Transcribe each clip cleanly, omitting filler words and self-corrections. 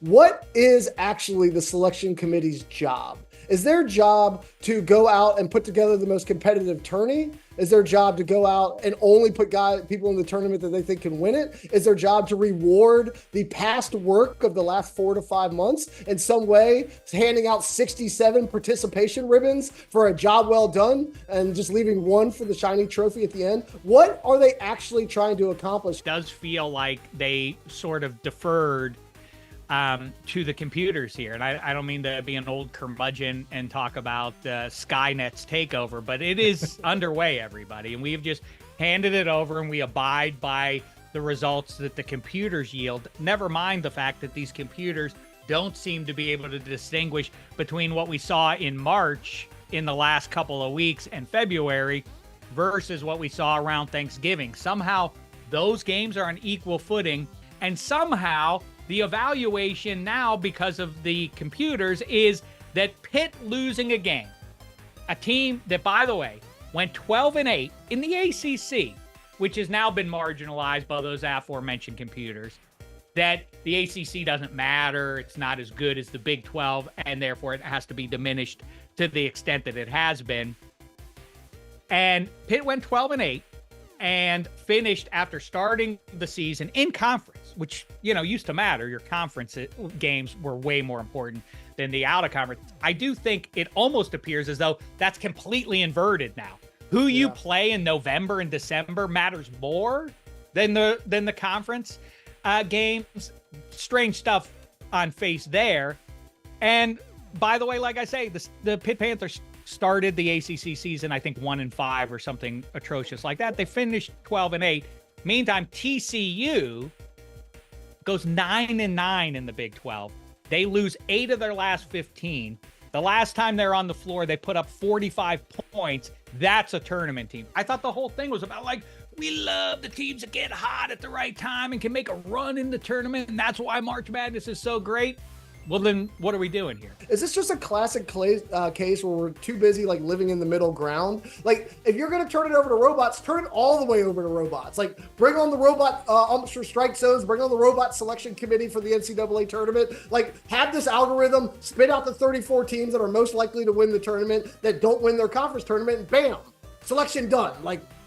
what is actually the selection committee's job? Is their job to go out and put together the most competitive tourney? Is their job to go out and only put people in the tournament that they think can win it? Is their job to reward the past work of the last 4 to 5 months in some way, handing out 67 participation ribbons for a job well done and just leaving one for the shiny trophy at the end? What are they actually trying to accomplish? It does feel like they sort of deferred to the computers here. And I don't mean to be an old curmudgeon and talk about Skynet's takeover, but it is underway, everybody. And we've just handed it over and we abide by the results that the computers yield. Never mind the fact that these computers don't seem to be able to distinguish between what we saw in March in the last couple of weeks and February versus what we saw around Thanksgiving. Somehow those games are on equal footing, and somehow the evaluation now, because of the computers, is that Pitt losing a game, a team that, by the way, went 12-8 in the ACC, which has now been marginalized by those aforementioned computers, that the ACC doesn't matter, it's not as good as the Big 12, and therefore it has to be diminished to the extent that it has been. And Pitt went 12-8. And finished after starting the season in conference, which, used to matter. Your conference games were way more important than the out of conference. I do think it almost appears as though that's completely inverted now. Who you play in November and December matters more than the conference games. Strange stuff on face there. And by the way, like I say, the Pitt Panthers started the ACC season, I think 1-5 or something atrocious like that. They finished 12-8. Meantime, TCU goes 9-9 in the Big 12. They lose 8 of their last 15. The last time they're on the floor, they put up 45 points. That's a tournament team. I thought the whole thing was about, we love the teams that get hot at the right time and can make a run in the tournament, and that's why March Madness is so great. Well, then what are we doing here? Is this just a classic case where we're too busy living in the middle ground? If you're going to turn it over to robots, turn it all the way over to robots. Bring on the robot umpire strike zones, bring on the robot selection committee for the NCAA tournament. Have this algorithm spit out the 34 teams that are most likely to win the tournament that don't win their conference tournament, and bam, selection done.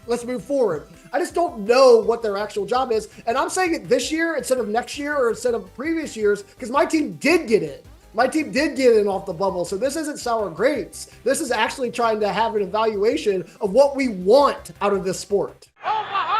Let's move forward. I just don't know what their actual job is. And I'm saying it this year instead of next year or instead of previous years because my team did get in. My team did get in off the bubble. So this isn't sour grapes. This is actually trying to have an evaluation of what we want out of this sport. Oklahoma!